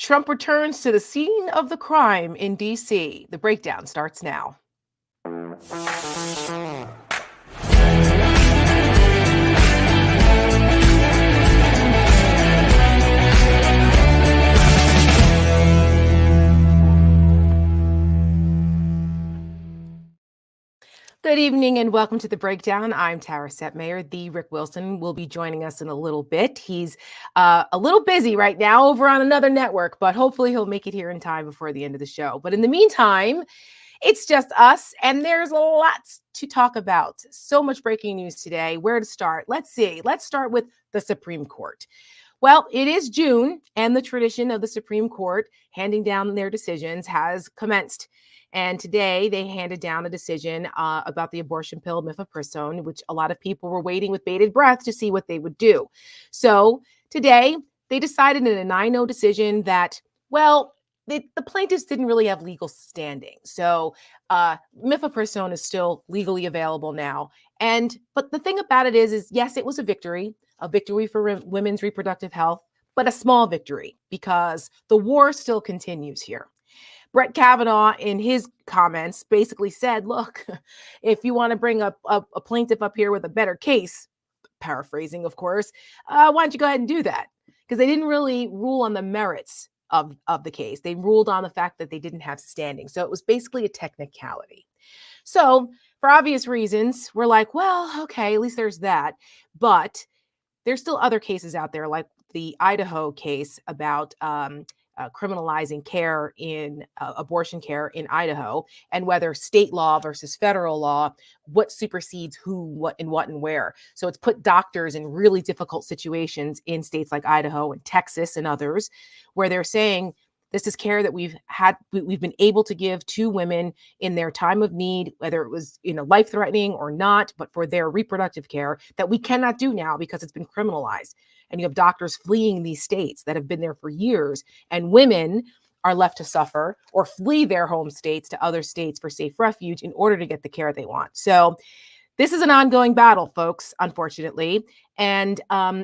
Trump returns to the scene of the crime in D.C. The breakdown starts now. Good evening and welcome to The Breakdown. I'm Tara Setmayer. The Rick Wilson will be joining us in a little bit. He's a little busy right now over on another network, but hopefully he'll make it here in time before the end of the show. But in the meantime, it's just us, and there's lots to talk about. So much breaking news today. Where to start? Let's see. Let's start with the Supreme Court. Well, it is June, and the tradition of the Supreme Court handing down their decisions has commenced. And today they handed down a decision about the abortion pill mifepristone, which a lot of people were waiting with bated breath to see what they would do. So today they decided in a 9-0 decision that, well, the plaintiffs didn't really have legal standing. So mifepristone is still legally available now. But the thing about it is yes, it was a victory for women's reproductive health, but a small victory because the war still continues here. Brett Kavanaugh, in his comments, basically said, look, if you want to bring a plaintiff up here with a better case, paraphrasing, of course, why don't you go ahead and do that? Because they didn't really rule on the merits of the case. They ruled on the fact that they didn't have standing. So it was basically a technicality. So for obvious reasons, we're like, well, okay, at least there's that. But there's still other cases out there, like the Idaho case about criminalizing care in abortion care in Idaho, and whether state law versus federal law, what supersedes who, what, and where. So it's put doctors in really difficult situations in states like Idaho and Texas and others, where they're saying this is care that we've been able to give to women in their time of need, whether it was life-threatening or not, but for their reproductive care that we cannot do now because it's been criminalized. And you have doctors fleeing these states that have been there for years, and women are left to suffer or flee their home states to other states for safe refuge in order to get the care they want. So this is an ongoing battle, folks, unfortunately. And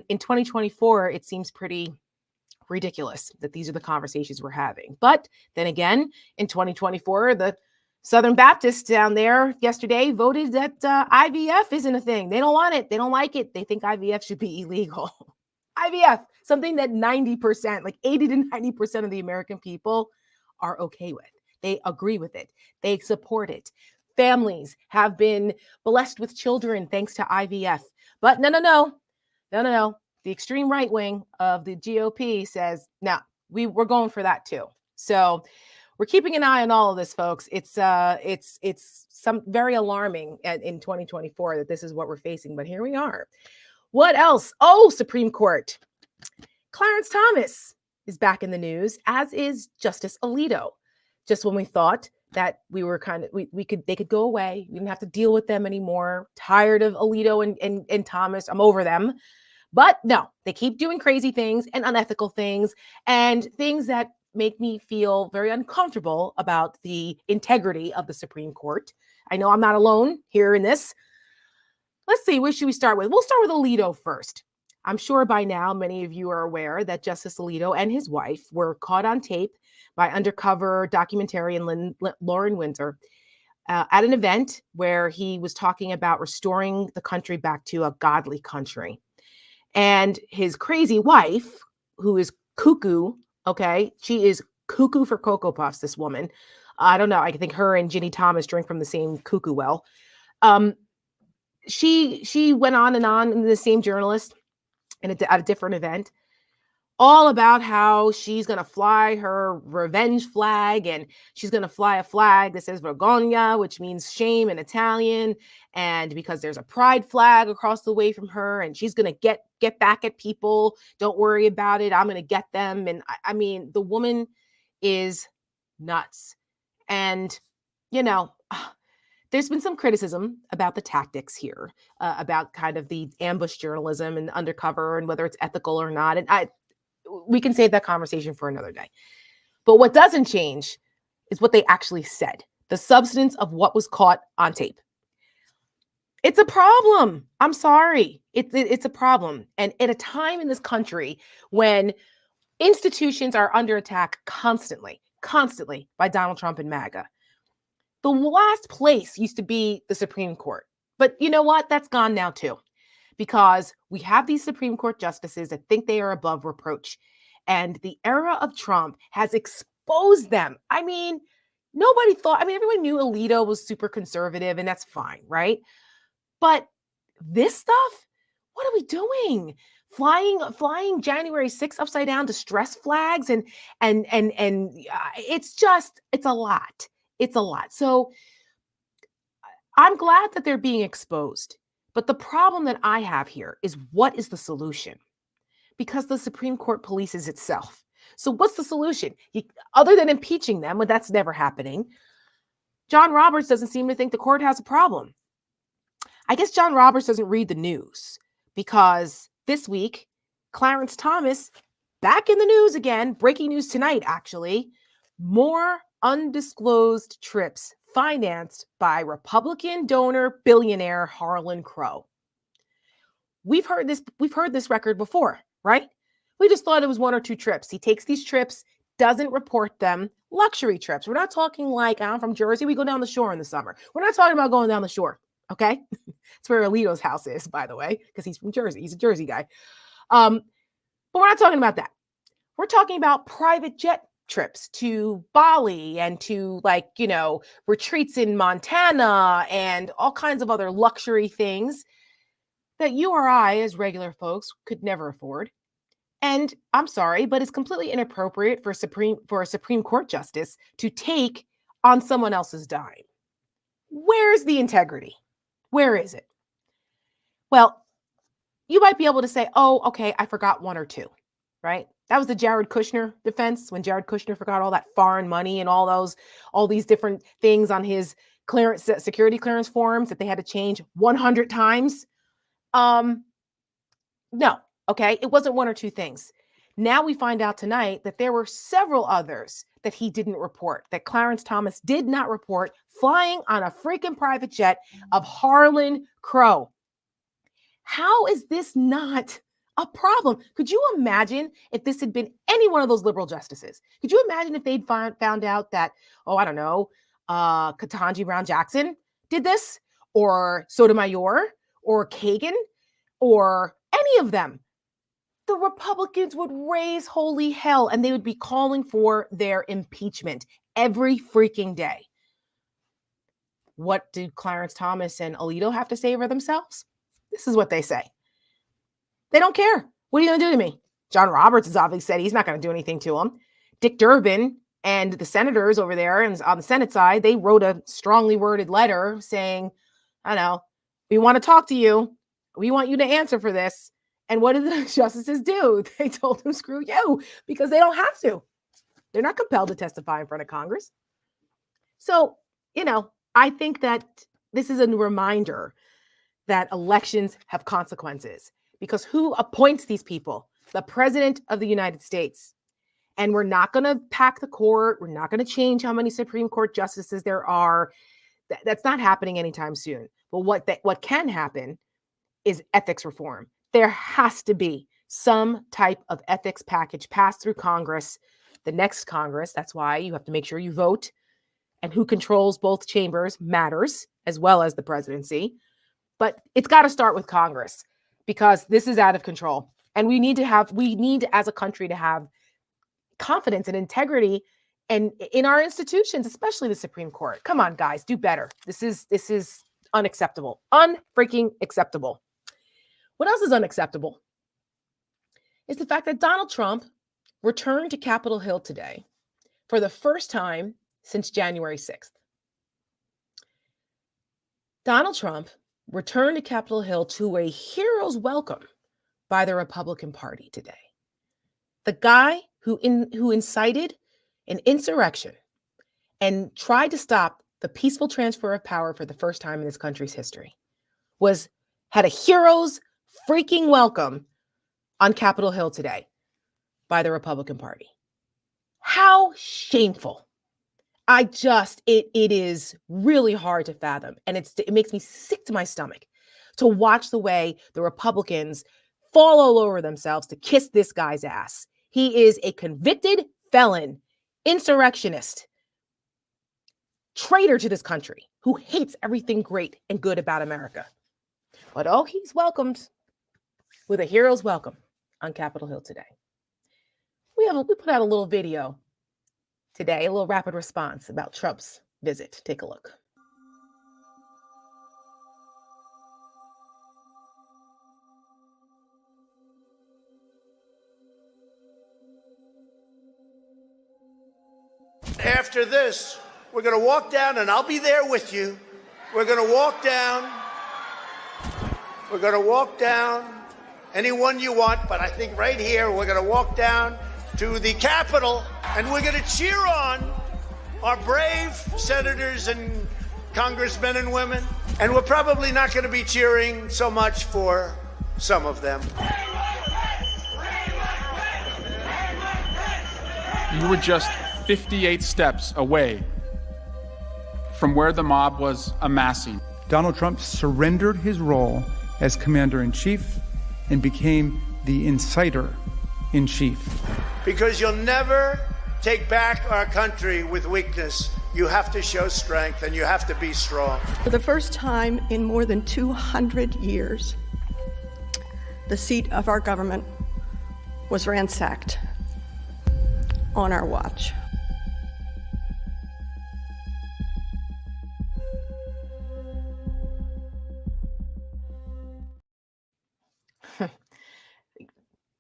in 2024, it seems pretty ridiculous that these are the conversations we're having. But then again, in 2024, the Southern Baptists down there yesterday voted that IVF isn't a thing. They don't want it. They don't like it. They think IVF should be illegal. IVF, something that 90%, like 80 to 90% of the American people are okay with. They agree with it. They support it. Families have been blessed with children thanks to IVF. But no. The extreme right wing of the GOP says, no, we're going for that too. So we're keeping an eye on all of this, folks. It's some very alarming in 2024 that this is what we're facing, but here we are. What else? Oh, Supreme Court. Clarence Thomas is back in the news, as is Justice Alito. Just when we thought that we were they could go away. We didn't have to deal with them anymore. Tired of Alito and Thomas. I'm over them. But no, they keep doing crazy things and unethical things and things that make me feel very uncomfortable about the integrity of the Supreme Court. I know I'm not alone here in this. Let's see, where should we start with? We'll start with Alito first. I'm sure by now many of you are aware that Justice Alito and his wife were caught on tape by undercover documentarian Lauren Winter at an event where he was talking about restoring the country back to a godly country. And his crazy wife, who is cuckoo, okay, she is cuckoo for Cocoa Puffs, this woman. I don't know. I think her and Ginny Thomas drink from the same cuckoo well. She went on and on, and the same journalist at a different event, all about how she's going to fly her revenge flag, and she's going to fly a flag that says vergogna, which means shame in Italian. And because there's a pride flag across the way from her, and she's going to get back at people. Don't worry about it. I'm going to get them. And I mean, the woman is nuts. And, there's been some criticism about the tactics here, about kind of the ambush journalism and undercover and whether it's ethical or not. And we can save that conversation for another day. But what doesn't change is what they actually said, the substance of what was caught on tape. It's a problem. I'm sorry. It's a problem. And at a time in this country when Institutions are under attack constantly, constantly by Donald Trump and MAGA. The last place used to be the Supreme Court. But you know what? That's gone now too, because we have these Supreme Court justices that think they are above reproach. And the era of Trump has exposed them. I mean, nobody thought, I mean, everyone knew Alito was super conservative, and that's fine, right? But this stuff, what are we doing? Flying January 6th upside down to stress flags and it's a lot. It's a lot. So I'm glad that they're being exposed. But the problem that I have here is, what is the solution? Because the Supreme Court polices itself. So what's the solution? Other than impeaching them, but that's never happening. John Roberts doesn't seem to think the court has a problem. I guess John Roberts doesn't read the news, because this week, Clarence Thomas, back in the news again, breaking news tonight, actually, more undisclosed trips financed by Republican donor billionaire Harlan Crow. We've heard this record before, right? We just thought it was one or two trips. He takes these trips, doesn't report them, luxury trips. We're not talking like, I'm from Jersey, we go down the shore in the summer. We're not talking about going down the shore, okay? It's where Alito's house is, by the way, because he's from Jersey. He's a Jersey guy. But we're not talking about that. We're talking about private jet trips to Bali and to, retreats in Montana and all kinds of other luxury things that you or I, as regular folks, could never afford. And I'm sorry, but it's completely inappropriate for a Supreme Court justice to take on someone else's dime. Where's the integrity? Where is it? Well, you might be able to say, oh, okay, I forgot one or two, right? That was the Jared Kushner defense, when Jared Kushner forgot all that foreign money and all these different things on his security clearance forms that they had to change 100 times. No, okay, it wasn't one or two things. Now we find out tonight that there were several others that he didn't report, that Clarence Thomas did not report, flying on a freaking private jet of Harlan Crow. How is this not a problem? Could you imagine if this had been any one of those liberal justices? Could you imagine if they'd found out that, I don't know, Ketanji Brown Jackson did this, or Sotomayor, or Kagan, or any of them? The Republicans would raise holy hell, and they would be calling for their impeachment every freaking day. What do Clarence Thomas and Alito have to say for themselves? This is what they say. They don't care. What are you going to do to me? John Roberts has obviously said he's not going to do anything to him. Dick Durbin and the senators over there and on the Senate side, they wrote a strongly worded letter saying, I don't know, we want to talk to you. We want you to answer for this. And what did the justices do? They told him, screw you, because they don't have to. They're not compelled to testify in front of Congress. So, I think that this is a reminder that elections have consequences, because who appoints these people? The President of the United States. And we're not going to pack the court. We're not going to change how many Supreme Court justices there are. That's not happening anytime soon. But what can happen is ethics reform. There has to be some type of ethics package passed through Congress, the next Congress. That's why you have to make sure you vote. And who controls both chambers matters, as well as the presidency. But it's got to start with Congress, because this is out of control. And we need as a country to have confidence and integrity and in our institutions, especially the Supreme Court. Come on, guys, do better. This is unacceptable. Unfreaking acceptable. What else is unacceptable is the fact that Donald Trump returned to Capitol Hill today for the first time since January 6th. Donald Trump returned to Capitol Hill to a hero's welcome by the Republican Party today. The guy who incited an insurrection and tried to stop the peaceful transfer of power for the first time in this country's history had a hero's freaking welcome on Capitol Hill today by the Republican Party. How shameful. It is really hard to fathom. And it makes me sick to my stomach to watch the way the Republicans fall all over themselves to kiss this guy's ass. He is a convicted felon, insurrectionist, traitor to this country who hates everything great and good about America. But oh, he's welcomed with a hero's welcome on Capitol Hill today. We put out a little video today, a little rapid response about Trump's visit. Take a look. After this, we're going to walk down, and I'll be there with you. We're going to walk down. We're going to walk down anyone you want, but I think right here we're going to walk down to the Capitol, and we're going to cheer on our brave senators and congressmen and women. And we're probably not going to be cheering so much for some of them. You were just 58 steps away from where the mob was amassing. Donald Trump surrendered his role as commander-in-chief and became the inciter-in-chief. Because you'll never take back our country with weakness. You have to show strength, and you have to be strong. For the first time in more than 200 years, the seat of our government was ransacked on our watch.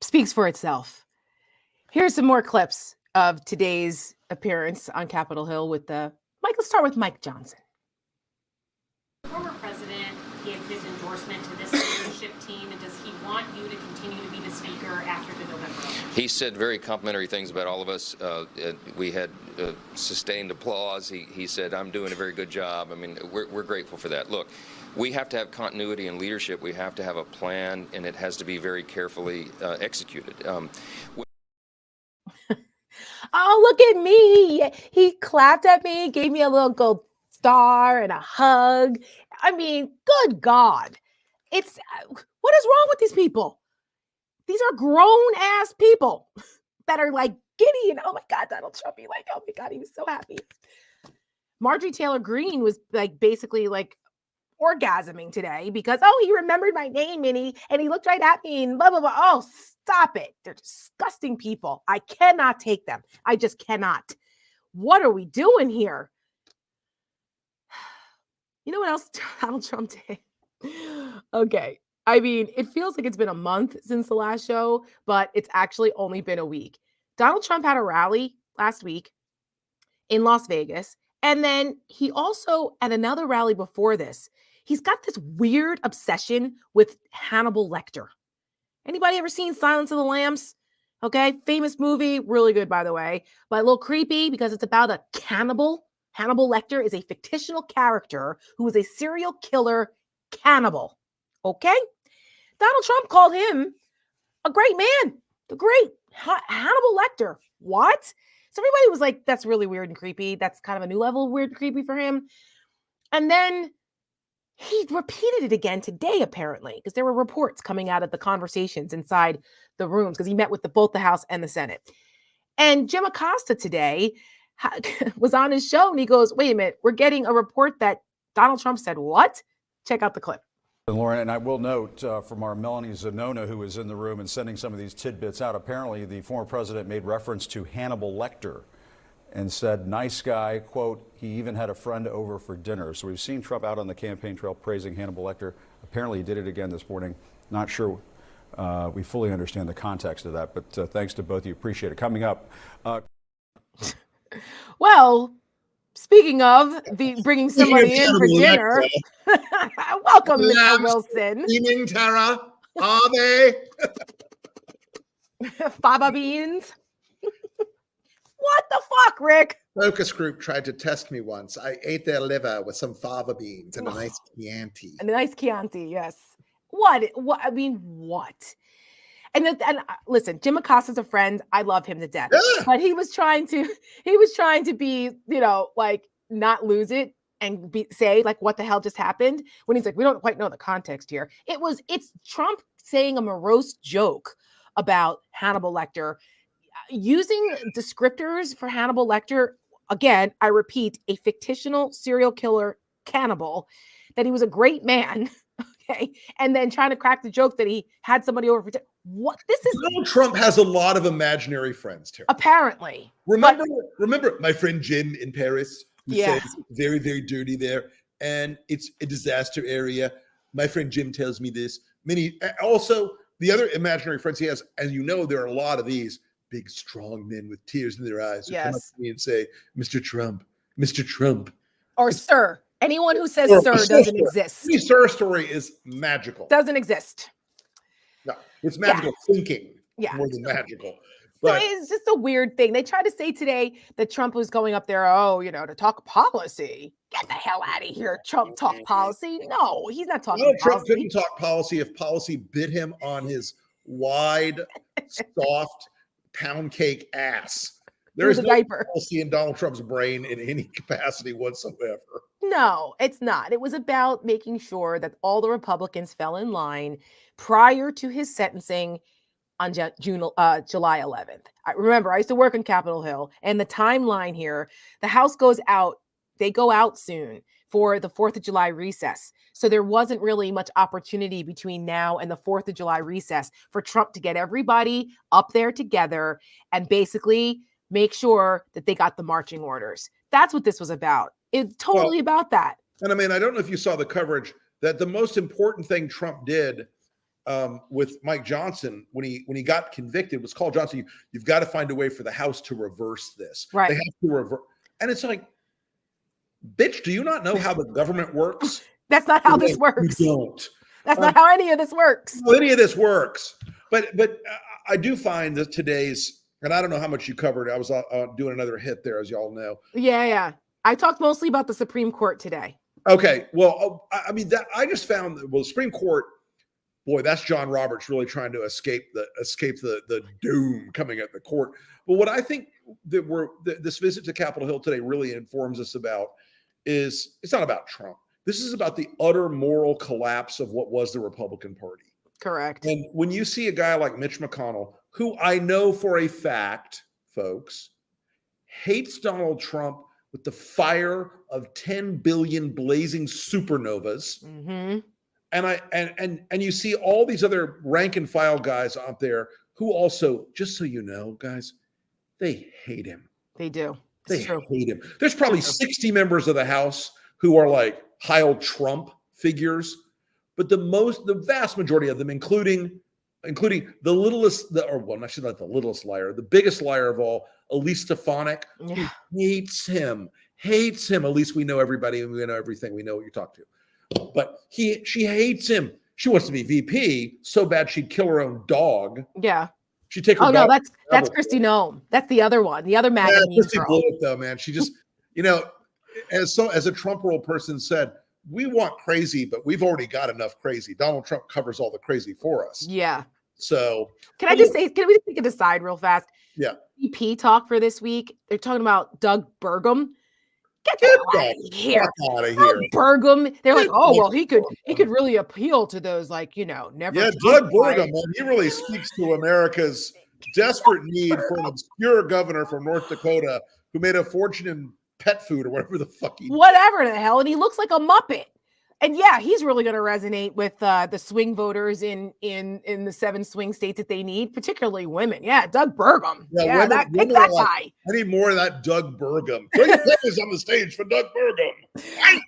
Speaks for itself. Here's some more clips of today's appearance on Capitol Hill with Mike. Let's start with Mike Johnson. The former president gave his endorsement to this leadership team, and does he want you to continue to be the speaker after the November election? He said very complimentary things about all of us. We had sustained applause. He said, I'm doing a very good job. I mean, we're grateful for that. Look, we have to have continuity in leadership. We have to have a plan, and it has to be very carefully executed. Oh, look at me. He clapped at me, gave me a little gold star and a hug. I mean, good God. What is wrong with these people? These are grown ass people that are like giddy and, oh my God, Donald Trump. Be like, oh my God, he was so happy. Marjorie Taylor Greene was like basically like orgasming today because, oh, he remembered my name and he looked right at me and blah, blah, blah. Oh, stop it. They're disgusting people. I cannot take them. I just cannot. What are we doing here? You know what else Donald Trump did? Okay. I mean, it feels like it's been a month since the last show, but it's actually only been a week. Donald Trump had a rally last week in Las Vegas. And then he also, at another rally before this, he's got this weird obsession with Hannibal Lecter. Anybody ever seen Silence of the Lambs? Okay, famous movie, really good, by the way, but a little creepy because it's about a cannibal. Hannibal Lecter is a fictional character who is a serial killer cannibal. Okay? Donald Trump called him a great man, the great Hannibal Lecter. What? So everybody was like, that's really weird and creepy. That's kind of a new level of weird and creepy for him. And then he repeated it again today, apparently, because there were reports coming out of the conversations inside the rooms because he met with both the House and the Senate. And Jim Acosta today was on his show and he goes, wait a minute, we're getting a report that Donald Trump said what? Check out the clip. And Lauren, and I will note from our Melanie Zanona, who is in the room and sending some of these tidbits out, apparently the former president made reference to Hannibal Lecter and said, nice guy, quote, he even had a friend over for dinner. So we've seen Trump out on the campaign trail praising Hannibal Lecter. Apparently he did it again this morning. Not sure we fully understand the context of that, but thanks to both of you. Appreciate it. Coming up. Well, speaking of bringing somebody in for dinner, welcome, Mr. Wilson. Steaming, Tara. Are they? Fava beans. What the fuck, Rick? Focus group tried to test me once. I ate their liver with some fava beans and a nice Chianti. And a nice Chianti, yes. What? I mean, what? And listen, Jim Acosta's a friend. I love him to death. Yeah. But he was trying to be, like not lose it and say like, what the hell just happened? When he's like, we don't quite know the context here. It's Trump saying a morose joke about Hannibal Lecter. using descriptors for Hannibal Lecter, again, I repeat, a fictional serial killer cannibal, that he was a great man, okay, and then trying to crack the joke that he had somebody over for what? This is Donald Trump has a lot of imaginary friends, Tara. apparently. Remember my friend Jim in Paris, who Yeah. says it's very, very dirty there, and it's a disaster area. My friend Jim tells me this. Also, the other imaginary friends he has, as you know, there are a lot of these big, strong men with tears in their eyes who come up to me and say, Mr. Trump, Mr. Trump. Or sir. Anyone who says sir doesn't exist. The sir story is magical. Doesn't exist. No, it's magical thinking more than magical. But so it's just a weird thing. They tried to say today that Trump was going up there, to talk policy. Get the hell out of here. Trump talk policy. No, he's not talking policy. Trump couldn't talk policy if policy bit him on his wide, soft, pound cake ass. There is no policy in Donald Trump's brain in any capacity whatsoever. No, it's not. It was about making sure that all the Republicans fell in line prior to his sentencing on July 11th. I used to work on Capitol Hill, and the timeline here, the House goes out, they go out soon for the 4th of July recess. So there wasn't really much opportunity between now and the 4th of July recess for Trump to get everybody up there together and basically make sure that they got the marching orders. That's what this was about. It's totally about that. And I mean, I don't know if you saw the coverage that the most important thing Trump did with Mike Johnson when he got convicted was call Johnson. You've got to find a way for the House to reverse this. Right. They have to reverse. And it's like, bitch, do you not know how the government works? That's not how this works. You don't. That's not how any of this works. Well, any of this works. But I do find that today's, and I don't know how much you covered. I was doing another hit there, as y'all know. Yeah. I talked mostly about the Supreme Court today. Okay. Well, I mean, I just found the Supreme Court, boy, that's John Roberts really trying to escape the doom coming at the court. But what I think that this visit to Capitol Hill today really informs us about is it's not about Trump. This is about the utter moral collapse of what was the Republican Party. Correct. And when you see a guy like Mitch McConnell, who I know for a fact, folks, hates Donald Trump with the fire of 10 billion blazing supernovas. Mm-hmm. And you see all these other rank and file guys out there who also, just so you know, guys, they hate him. They do. They hate him. There's probably 60 members of the House who are like Heil Trump figures, but the vast majority of them, including the littlest, not the littlest liar, the biggest liar of all, Elise Stefanik, who hates him. At least we know everybody and we know everything. We know what you talk to. But she hates him. She wants to be VP so bad she'd kill her own dog. Yeah. She'd take her dog. Oh, no, that's Kristi Noem. That's the other one. The other MAGA Kristi blew it though, man. She just, as a Trump world person said, we want crazy, but we've already got enough crazy. Donald Trump covers all the crazy for us. Yeah. So can we just take it aside real fast? Yeah. VP talk for this week. They're talking about Doug Burgum. Get out of here. Doug Burgum. They're like, oh, well, he could really appeal to those never. Yeah, Doug Burgum, man, he really speaks to America's desperate need for an obscure governor from North Dakota who made a fortune in pet food or whatever the fuck whatever the hell. And he looks like a Muppet. And yeah, he's really going to resonate with the swing voters in the 7 swing states that they need, particularly women. Yeah, Doug Burgum. Pick that guy. I need more of that Doug Burgum. Bring the on the stage for Doug Burgum.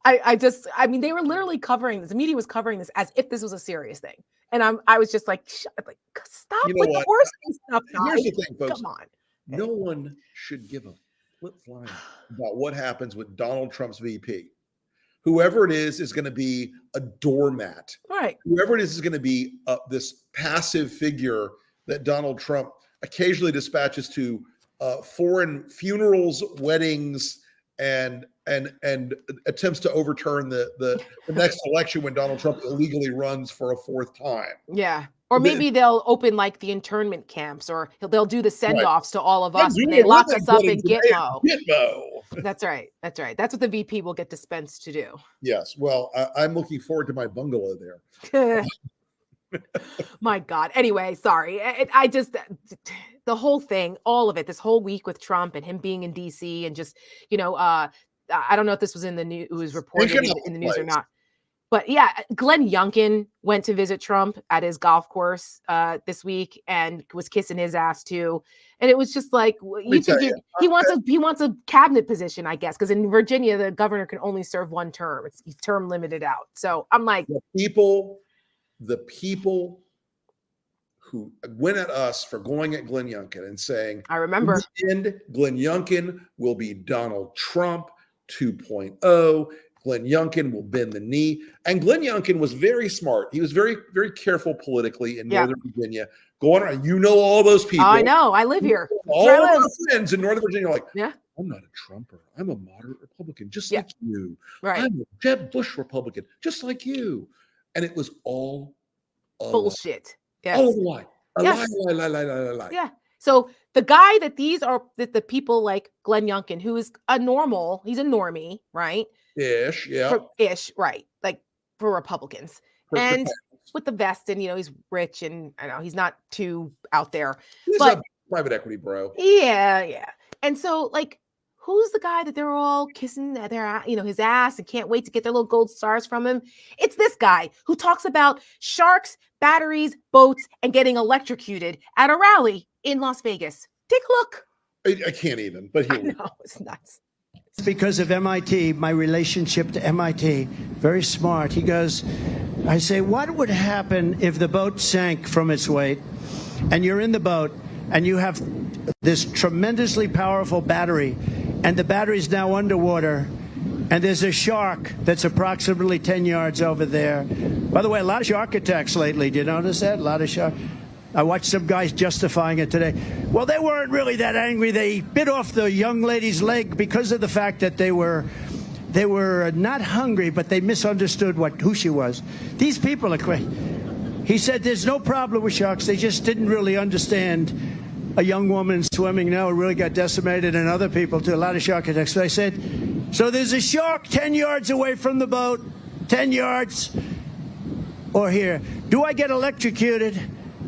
I mean, they were literally covering this. The media was covering this as if this was a serious thing. And I was just like, stop with the horse stuff. Here's the thing, folks. Come on. No one should give a flip flying about what happens with Donald Trump's VP. Whoever it is going to be a doormat. Right. Whoever it is going to be this passive figure that Donald Trump occasionally dispatches to foreign funerals, weddings, and attempts to overturn the next election when Donald Trump illegally runs for a 4th time. Yeah. Or maybe they'll open like the internment camps, or they'll do the send-offs to all of us when they lock us up in Gitmo. That's right. That's what the VP will get dispensed to do. Yes. Well, I'm looking forward to my bungalow there. My God. Anyway, sorry. I just the whole thing, all of it, this whole week with Trump and him being in DC and just, I don't know if this was in the news, it was reported in the news or not. But yeah, Glenn Youngkin went to visit Trump at his golf course this week and was kissing his ass too. And it was just like, he wants a cabinet position, I guess, because in Virginia the governor can only serve one term. It's term limited out. So I'm like, the people who went at us for going at Glenn Youngkin and saying, I remember, in the end, Glenn Youngkin will be Donald Trump 2.0. Glenn Youngkin will bend the knee. And Glenn Youngkin was very smart. He was very, very careful politically in Northern Virginia. Going around, all those people. I know. I live here. All of our friends in Northern Virginia are like, yeah, I'm not a Trumper. I'm a moderate Republican, just like you. Right. I'm a Jeb Bush Republican, just like you. And it was all bullshit. Yes. All a lie. Lie. Yeah. So the guy that these are the people like Glenn Youngkin, who is he's a normie, right? Ish, yeah. Right. Like for Republicans. And with the vest, and he's rich, and I know he's not too out there. He's but a private equity bro. Yeah. And so, like, who's the guy that they're all kissing his ass and can't wait to get their little gold stars from him? It's this guy who talks about sharks, batteries, boats, and getting electrocuted at a rally in Las Vegas. Take a look. I can't even, but here. No, it's nuts. Because of MIT, my relationship to MIT, very smart. He goes, I say, what would happen if the boat sank from its weight and you're in the boat and you have this tremendously powerful battery and the battery's now underwater and there's a shark that's approximately 10 yards over there. By the way, a lot of shark attacks lately. Do you notice that? A lot of shark. I watched some guys justifying it today. Well, they weren't really that angry. They bit off the young lady's leg because of the fact that they were not hungry, but they misunderstood who she was. These people are crazy. He said there's no problem with sharks. They just didn't really understand a young woman swimming now really got decimated, and other people too. A lot of shark attacks. So I said, so there's a shark 10 yards away from the boat, 10 yards, or here. Do I get electrocuted?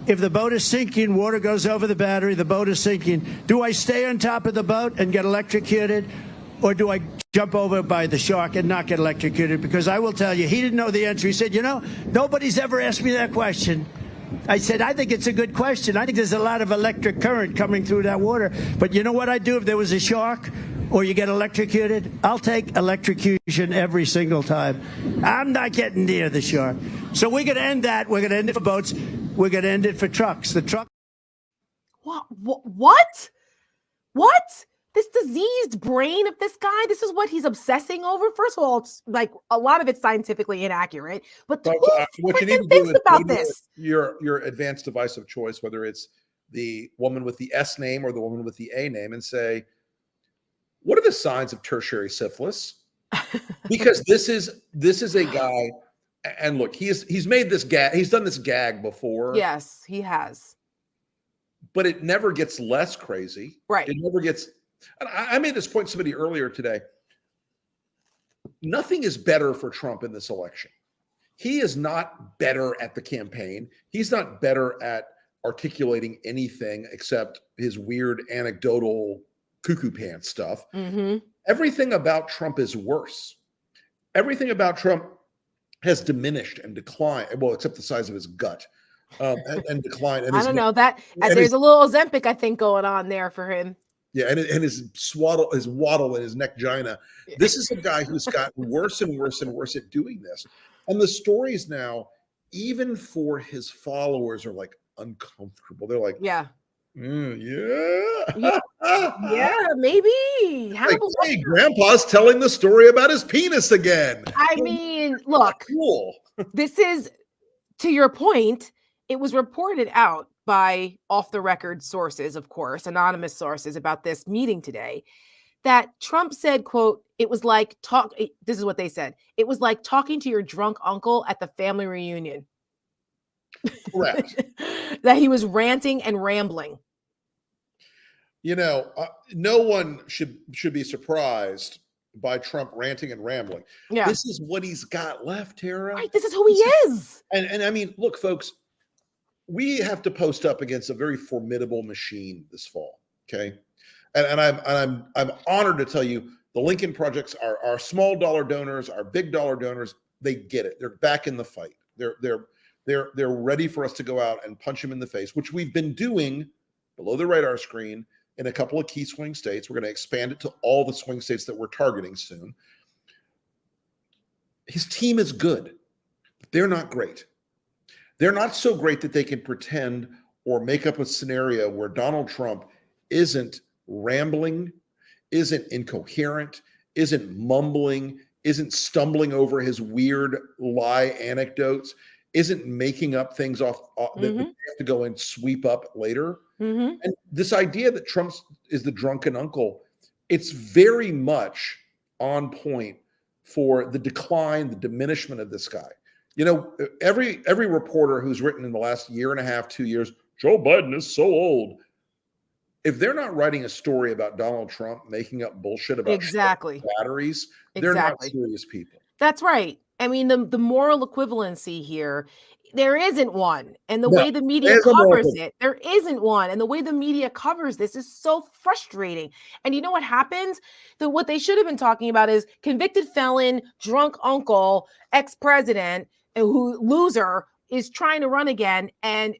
If the boat is sinking, water goes over the battery, the boat is sinking. Do I stay on top of the boat and get electrocuted? Or do I jump over by the shark and not get electrocuted? Because I will tell you, he didn't know the answer. He said, nobody's ever asked me that question. I said, I think it's a good question. I think there's a lot of electric current coming through that water. But you know what I'd do if there was a shark or you get electrocuted? I'll take electrocution every single time. I'm not getting near the shark. So we're going to end that. We're going to end it for boats. We're going to end it for trucks. The truck. What? This diseased brain of this guy, this is what he's obsessing over. First of all, it's like a lot of it's scientifically inaccurate. But what you need to do is about this? Your advanced device of choice, whether it's the woman with the S name or the woman with the A name, and say, what are the signs of tertiary syphilis? Because this is a guy, and look, he's made this gag. He's done this gag before. Yes, he has. But it never gets less crazy. Right. It never gets. And I made this point to somebody earlier today. Nothing is better for Trump in this election. He is not better at the campaign. He's not better at articulating anything except his weird anecdotal cuckoo pants stuff. Mm-hmm. Everything about Trump is worse. Everything about Trump has diminished and declined. Well, except the size of his gut and declined. And I don't know that there's a little Ozempic, I think, going on there for him. Yeah, and his waddle and his neck gina. This is a guy who's gotten worse and worse and worse at doing this. And the stories now, even for his followers, are like uncomfortable. They're like, yeah, yeah, maybe. Like, hey, Grandpa's telling the story about his penis again. I mean, look, cool. This is, to your point, it was reported out by off-the-record sources, of course, anonymous sources about this meeting today, that Trump said, quote, it was like this is what they said. It was like talking to your drunk uncle at the family reunion. Correct. That he was ranting and rambling. No one should be surprised by Trump ranting and rambling. Yeah. This is what he's got left, Tara. Right. This is who he is. And I mean, look, folks, we have to post up against a very formidable machine this fall. Okay. And I'm honored to tell you the Lincoln Projects are our small dollar donors, our big dollar donors. They get it. They're back in the fight. They're ready for us to go out and punch them in the face, which we've been doing below the radar screen in a couple of key swing states. We're going to expand it to all the swing states that we're targeting soon. His team is good, but they're not great. They're not so great that they can pretend or make up a scenario where Donald Trump isn't rambling, isn't incoherent, isn't mumbling, isn't stumbling over his weird lie anecdotes, isn't making up things off that they have to go and sweep up later. And this idea that Trump is the drunken uncle, it's very much on point for the decline, the diminishment of this guy. You know, every reporter who's written in the last year and a half, 2 years, Joe Biden is so old. If they're not writing a story about Donald Trump making up bullshit about batteries, they're not serious people. That's right. I mean, the moral equivalency here, there isn't one. And the way the media covers it, there isn't one. And the way the media covers this is so frustrating. And you know what happens? What they should have been talking about is convicted felon, drunk uncle, ex-president, who loser is trying to run again and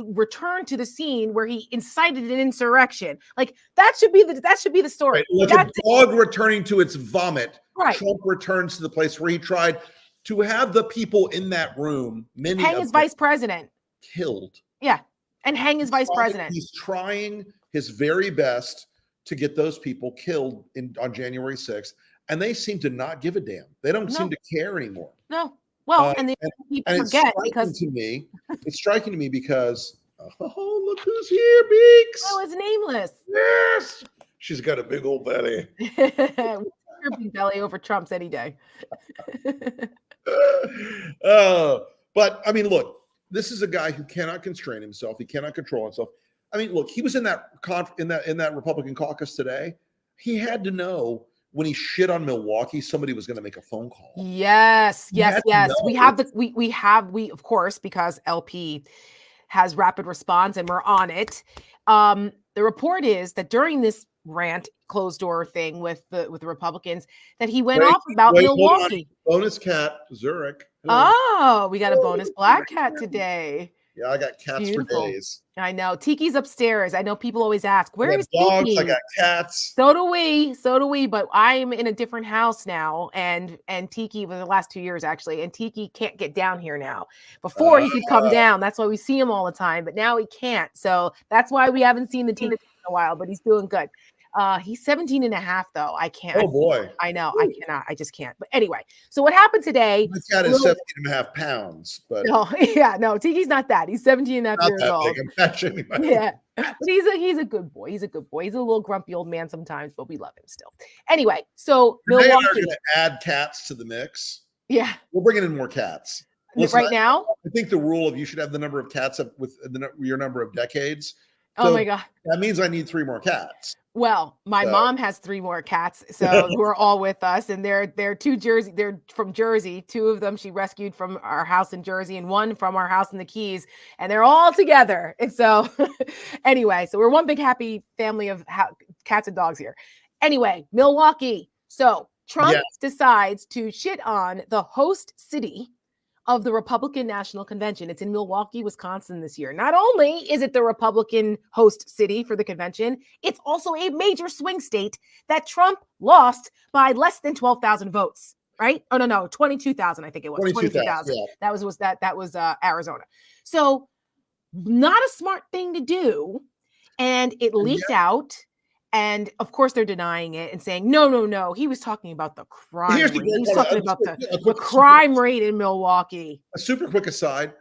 return to the scene where he incited an insurrection. Like that should be the story. Right. Like a dog returning to its vomit. Right. Trump returns to the place where he tried to have the people in that room, hang his vice president, killed. Yeah, and hang his vice president. He's trying his very best to get those people killed on January 6th, and they seem to not give a damn. They don't seem to care anymore. No. Well, and people forget because it's striking to me because look who's here, Beaks. Oh, it's nameless. Yes, she's got a big old belly. Your big belly over Trump's any day. But I mean, look, this is a guy who cannot constrain himself. He cannot control himself. I mean, look, he was in that Republican caucus today. He had to know when he shit on Milwaukee, somebody was going to make a phone call. Yes. We of course, because LP has rapid response and we're on it. The report is that during this rant, closed door thing with the Republicans, that he went off about Milwaukee. Bonus cat, Zurich. Oh, we got a bonus black cat today. Yeah, I got cats for days. I know. Tiki's upstairs. I know people always ask, where is dogs, Tiki? I got cats. So do we. But I'm in a different house now. And Tiki was the last 2 years, actually. And Tiki can't get down here now. Before he could come down. That's why we see him all the time. But now he can't. So that's why we haven't seen the Tiki in a while. But he's doing good. He's 17 and a half, though. I can't. Oh, boy. I know. I cannot. I just can't. But anyway, so what happened today? My cat is 17 and a half pounds. But no, Tiki's not that. He's 17 and a half years old. Yeah. But he's a good boy. He's a good boy. He's a little grumpy old man sometimes, but we love him still. Anyway, so Milwaukee. They are going to add cats to the mix. Yeah. We're bringing in more cats. Listen, now? I think the rule of you should have the number of cats with your number of decades. So my God. That means I need 3 more cats. Well, my mom has 3 more cats, so who are all with us, and they're from Jersey. 2 of them she rescued from our house in Jersey, and 1 from our house in the Keys, and they're all together. And so, anyway, so we're one big happy family of cats and dogs here. Anyway, Milwaukee. So Trump decides to shit on the host city of the Republican National Convention. It's in Milwaukee, Wisconsin this year. Not only is it the Republican host city for the convention, it's also a major swing state that Trump lost by less than 12,000 votes, right? Oh, no, 22,000, I think it was. 22,000. Yeah. That was Arizona. So not a smart thing to do. And it leaked out. And of course, they're denying it and saying, no, he was talking about the crime rate. He was talking about the crime rate in Milwaukee. A super quick aside.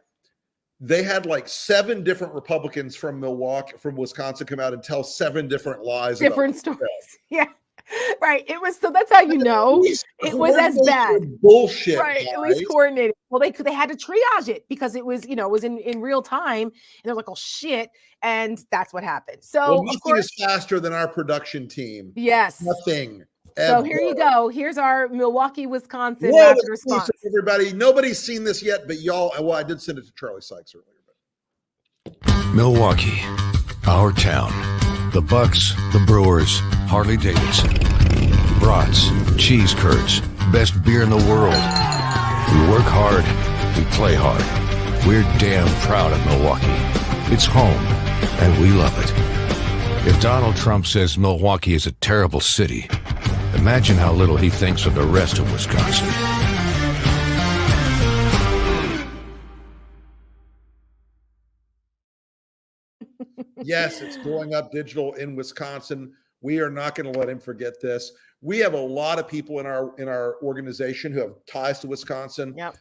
They had like 7 different Republicans from Wisconsin come out and tell 7 different lies. Different stories. Yeah. Right. It was, so that's how you know it was as bad. Bullshit. Right. Guys. At least coordinated. Well, they had to triage it because it was, it was in real time. And they're like, oh shit. And that's what happened. So nothing is faster than our production team. Yes. Nothing. So ever. Here you go. Here's our Milwaukee, Wisconsin rapid response. Everybody, nobody's seen this yet, but y'all. Well, I did send it to Charlie Sykes earlier. Milwaukee, our town. The Bucks, the Brewers, Harley Davidson. Brats, cheese curds, best beer in the world. We work hard, we play hard. We're damn proud of Milwaukee. It's home, and we love it. If Donald Trump says Milwaukee is a terrible city, imagine how little he thinks of the rest of Wisconsin. Yes, it's going up digital in Wisconsin. We are not going to let him forget this. We have a lot of people in our organization who have ties to Wisconsin. Yep.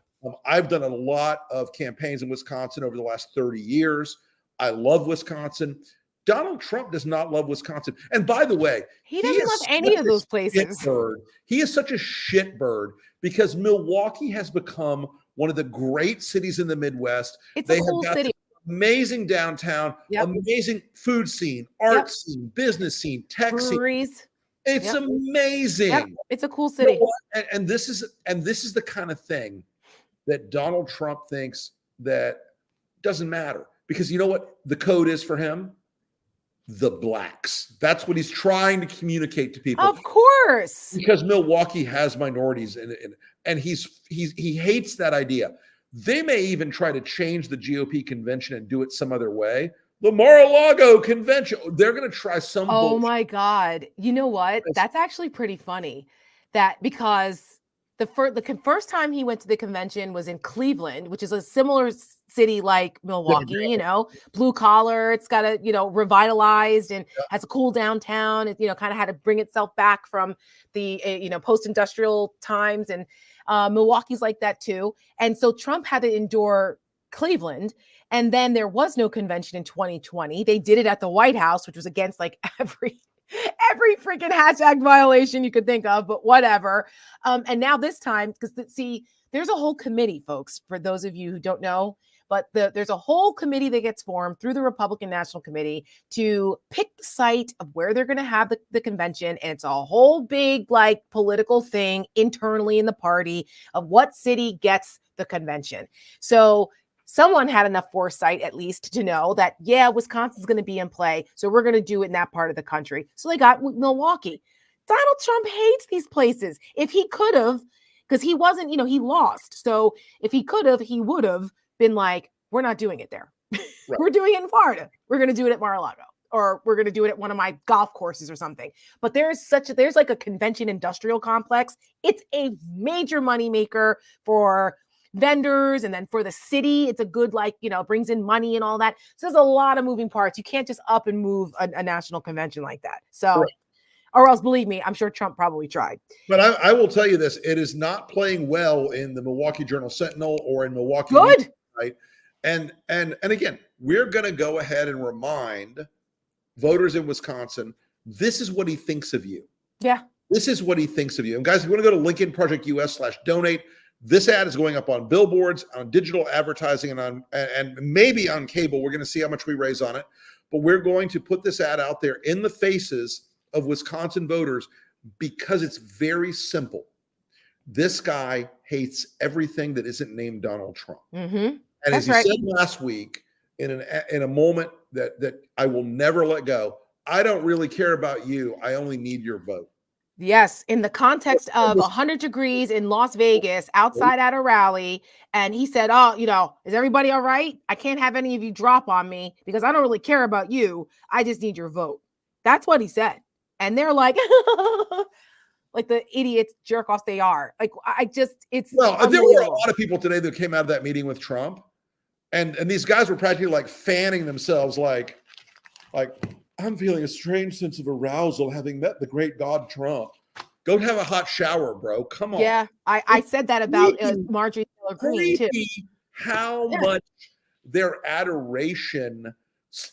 I've done a lot of campaigns in Wisconsin over the last 30 years. I love Wisconsin. Donald Trump does not love Wisconsin. And by the way, he doesn't love any of those places. He is such a shitbird because Milwaukee has become one of the great cities in the Midwest. It's a cool city. Amazing downtown, amazing food scene, art scene, business scene, tech breweries. Scene. It's amazing. Yep. It's a cool city. And this is the kind of thing that Donald Trump thinks that doesn't matter. Because you know what the code is for him? The blacks. That's what he's trying to communicate to people. Of course. Because Milwaukee has minorities and he hates that idea. They may even try to change the GOP convention and do it some other way. The Mar-a-Lago convention, they're going to try some bullshit. My God. You know what? That's actually pretty funny. Because the first time he went to the convention was in Cleveland, which is a similar city like Milwaukee, blue collar. It's got a, revitalized and has a cool downtown. It, kind of had to bring itself back from the, post-industrial times. And Milwaukee's like that too. And so Trump had to endure Cleveland. And then there was no convention in 2020. They did it at the White House, which was against like every freaking hashtag violation you could think of, but whatever. And now this time, because there's a whole committee, folks, for those of you who don't know, but there's a whole committee that gets formed through the Republican National Committee to pick the site of where they're going to have the convention. And it's a whole big like political thing internally in the party of what city gets the convention. So someone had enough foresight, at least, to know that, Wisconsin's going to be in play. So we're going to do it in that part of the country. So they got Milwaukee. Donald Trump hates these places. If he could have, because he wasn't, he lost. So if he could have, he would have been like, we're not doing it there. Right. We're doing it in Florida. We're going to do it at Mar-a-Lago, or we're going to do it at one of my golf courses or something. But there's like a convention industrial complex. It's a major moneymaker for vendors, and then for the city, it's a good, brings in money and all that. So there's a lot of moving parts. You can't just up and move a national convention like that. So, or else, believe me, I'm sure Trump probably tried. But I will tell you this: it is not playing well in the Milwaukee Journal-Sentinel or in Milwaukee. Good. Right. And again, we're going to go ahead and remind voters in Wisconsin, this is what he thinks of you. Yeah. This is what he thinks of you. And guys, if you want to go to LincolnProject.us/donate, this ad is going up on billboards, on digital advertising, and maybe on cable. We're going to see how much we raise on it. But we're going to put this ad out there in the faces of Wisconsin voters because it's very simple. This guy hates everything that isn't named Donald Trump. Mm-hmm. And as he said last week, in a moment that I will never let go, I don't really care about you. I only need your vote. Yes, in the context of 100 degrees in Las Vegas, outside at a rally. And he said, is everybody all right? I can't have any of you drop on me because I don't really care about you. I just need your vote. That's what he said. And they're like, like the idiots, jerk offs they are. Like, there were a lot of people today that came out of that meeting with Trump. And these guys were practically like fanning themselves like, I'm feeling a strange sense of arousal having met the great God Trump. Go have a hot shower, bro. Come on. Yeah, I said that about Marjorie Taylor Greene too. How much their adoration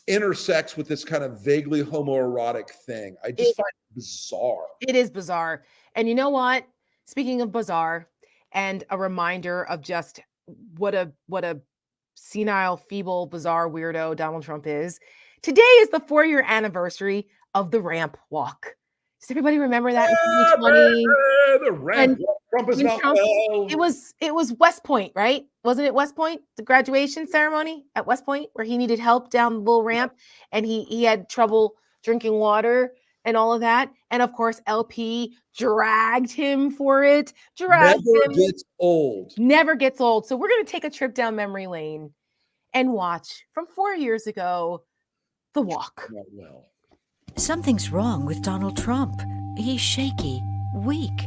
intersects with this kind of vaguely homoerotic thing. I just find it bizarre. It is bizarre. And you know what? Speaking of bizarre, and a reminder of just what a senile, feeble, bizarre weirdo Donald Trump is. Today is the 4-year anniversary of the ramp walk. Does everybody remember that in 2020? The rent. And Trump is when not Trump- well. It was West Point, right? Wasn't it West Point? The graduation ceremony at West Point where he needed help down the little ramp and he had trouble drinking water and all of that. And of course, LP dragged him for it. Dragged Never him. gets old. Never gets old. So we're going to take a trip down memory lane and watch from 4 years ago, The Walk. Not well. Something's wrong with Donald Trump. He's shaky, weak,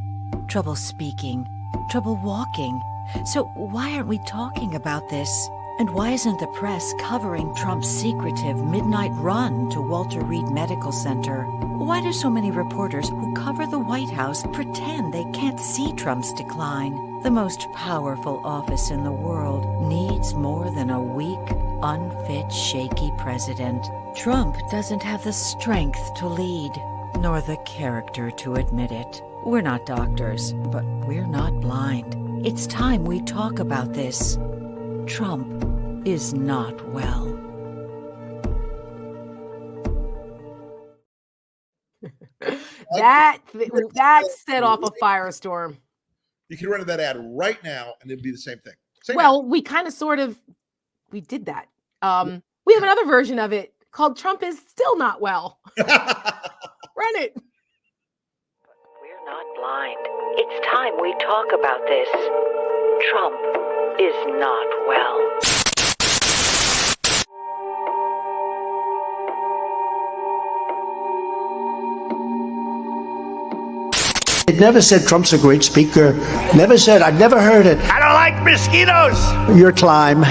trouble speaking, trouble walking. So why aren't we talking about this? And why isn't the press covering Trump's secretive midnight run to Walter Reed Medical Center? Why do so many reporters who cover the White House pretend they can't see Trump's decline? The most powerful office in the world needs more than a weak, unfit, shaky president. Trump doesn't have the strength to lead, nor the character to admit it. We're not doctors, but we're not blind. It's time we talk about this. Trump is not well. That set off a firestorm. You can run that ad right now, and it'd be the same thing. Well, we kind of we did that. We have another version of it called Trump is still not well. Run it. We're not blind. It's time we talk about this. Trump is not well. It never said Trump's a great speaker. Never said. I've never heard it. I don't like mosquitoes. Your climb.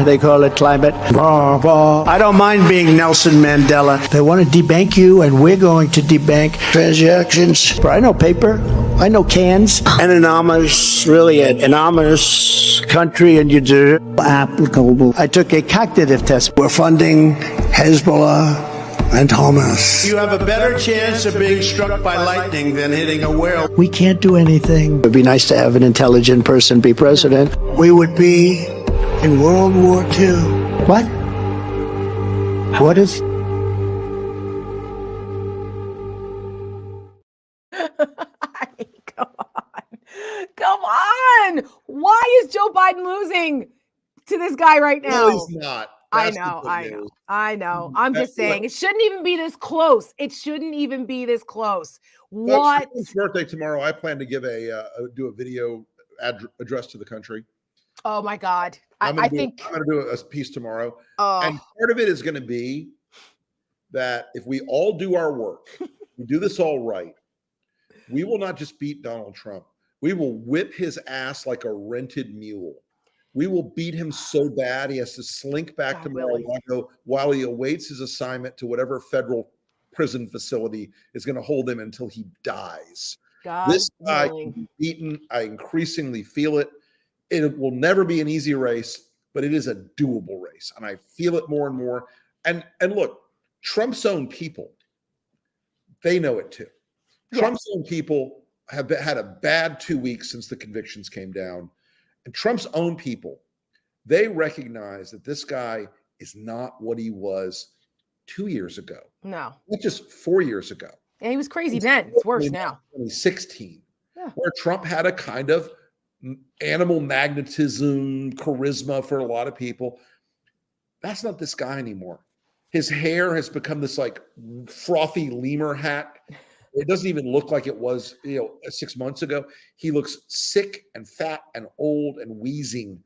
They call it climate. I don't mind being Nelson Mandela. They want to debank you, and we're going to debank transactions. But I know paper. I know cans. An anonymous, really an anonymous country, and you do applicable. I took a cognitive test. We're funding Hezbollah and Hamas. You have a better chance of being struck by lightning than hitting a whale. We can't do anything. It would be nice to have an intelligent person be president. We would be in World War II. What? What is? Come on. Why is Joe Biden losing to this guy right now? No, he's not. I know. I'm just saying it shouldn't even be this close. What? His birthday tomorrow. I plan to give do a video address to the country. Oh my God. I'm going to do a piece tomorrow. And part of it is going to be that if we all do our work, we do this all right, we will not just beat Donald Trump. We will whip his ass like a rented mule. We will beat him so bad he has to slink back to Mar-a-Lago while he awaits his assignment to whatever federal prison facility is going to hold him until he dies. This guy can be beaten. I increasingly feel it. It will never be an easy race, but it is a doable race. And I feel it more and more. And look, Trump's own people, they know it too. Yeah. Trump's own people have had a bad 2 weeks since the convictions came down. And Trump's own people, they recognize that this guy is not what he was 2 years ago. No. Not just 4 years ago. And he was crazy then. It's worse now. 2016, where Trump had a kind of animal magnetism, charisma for a lot of people. That's not this guy anymore. His hair has become this like frothy lemur hat. It doesn't even look like it was, 6 months ago. He looks sick and fat and old and wheezing,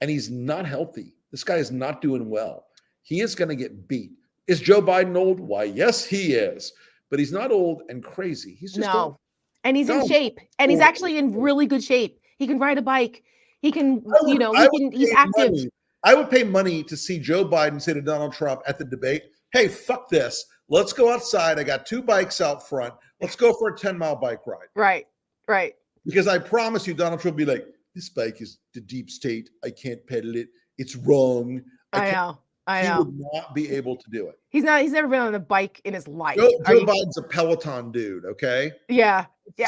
and he's not healthy. This guy is not doing well. He is going to get beat. Is Joe Biden old? Why, yes, he is. But he's not old and crazy. He's just old. And he's in shape. And he's actually in really good shape. He can ride a bike. He can, he's active. I would pay money to see Joe Biden say to Donald Trump at the debate, hey, fuck this. Let's go outside. I got 2 bikes out front. Let's go for a 10-mile bike ride. Right. Because I promise you, Donald Trump will be like, this bike is the deep state. I can't pedal it. It's wrong. I know. He would not be able to do it. He's never been on a bike in his life. Joe Biden's a Peloton dude, okay? Yeah.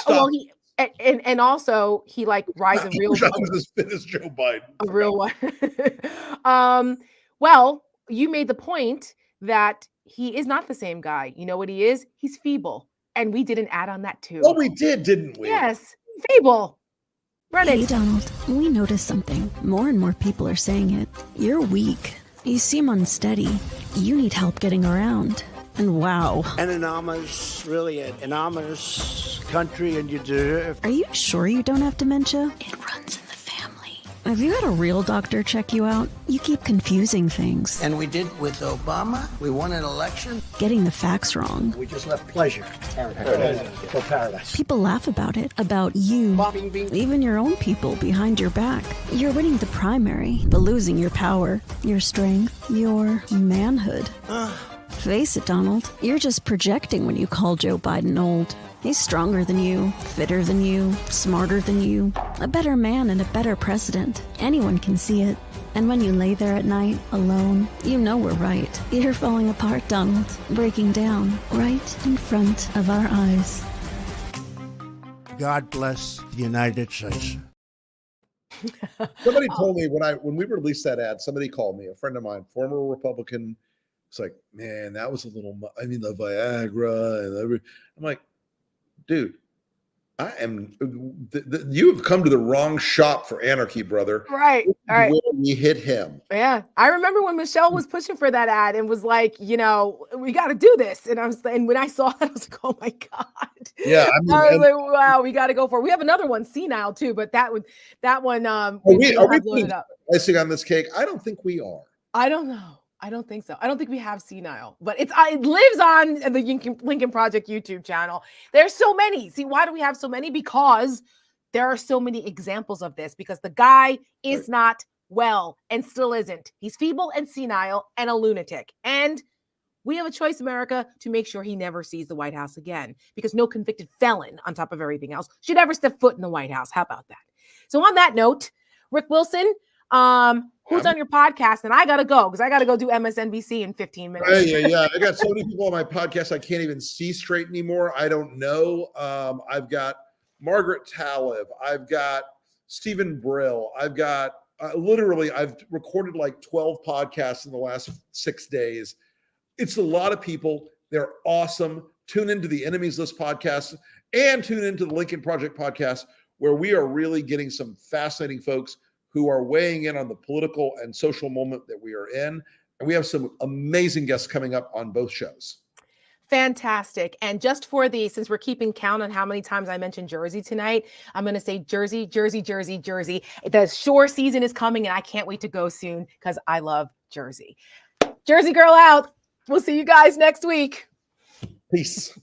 Well, and also he like rides a real as fit as Joe Biden. A real one. Well, you made the point that he is not the same guy. You know what he is? He's feeble. And we did an ad on that too. Oh, we did, didn't we? Yes. Fable. Run it. Hey, Donald, we noticed something. More and more people are saying it. You're weak. You seem unsteady. You need help getting around. And wow. An enormous, really an enormous country, and you deserve. Are you sure you don't have dementia? It runs in the family. Have you had a real doctor check you out? You keep confusing things. And we did with Obama. We won an election. Getting the facts wrong. We just left pleasure. For paradise. People laugh about it, about you, even your own people behind your back. You're winning the primary, but losing your power, your strength, your manhood. Face it, Donald, you're just projecting when you call Joe Biden old. He's stronger than you, fitter than you, smarter than you, a better man and a better president. Anyone can see it. And when you lay there at night, alone, you know we're right. You're falling apart, Donald, breaking down right in front of our eyes. God bless the United States. Somebody told me when we released that ad, somebody called me, a friend of mine, former Republican. It's like, man, that was a little, I mean, the Viagra and everything. I'm like, dude, you have come to the wrong shop for anarchy, brother. Right. All right. We hit him. Yeah. I remember when Michelle was pushing for that ad and was like, you know, we got to do this. And when I saw it, I was like, oh my God. Yeah. I mean, I was like, wow, we got to go for it. We have another one, Senile too, but that one, are we putting icing on this cake? I don't think we are. I don't know. I don't think so. I don't think we have Senile, but it lives on the Lincoln Project YouTube channel. There's so many. See, why do we have so many? Because there are so many examples of this, because the guy is not well and still isn't. He's feeble and senile and a lunatic. And we have a choice, America, to make sure he never sees the White House again, because no convicted felon, on top of everything else, should ever step foot in the White House. How about that? So on that note, Rick Wilson, who's on your podcast? And I got to go because I got to go do MSNBC in 15 minutes. Yeah. I got so many people on my podcast, I can't even see straight anymore. I don't know. I've got Margaret Talib. I've got Stephen Brill. I've got I've recorded like 12 podcasts in the last 6 days. It's a lot of people. They're awesome. Tune into the Enemies List podcast and tune into the Lincoln Project podcast, where we are really getting some fascinating folks who are weighing in on the political and social moment that we are in. And we have some amazing guests coming up on both shows. Fantastic. And just for since we're keeping count on how many times I mentioned Jersey tonight, I'm going to say Jersey, Jersey, Jersey, Jersey. The shore season is coming and I can't wait to go soon because I love Jersey. Jersey girl out. We'll see you guys next week. Peace.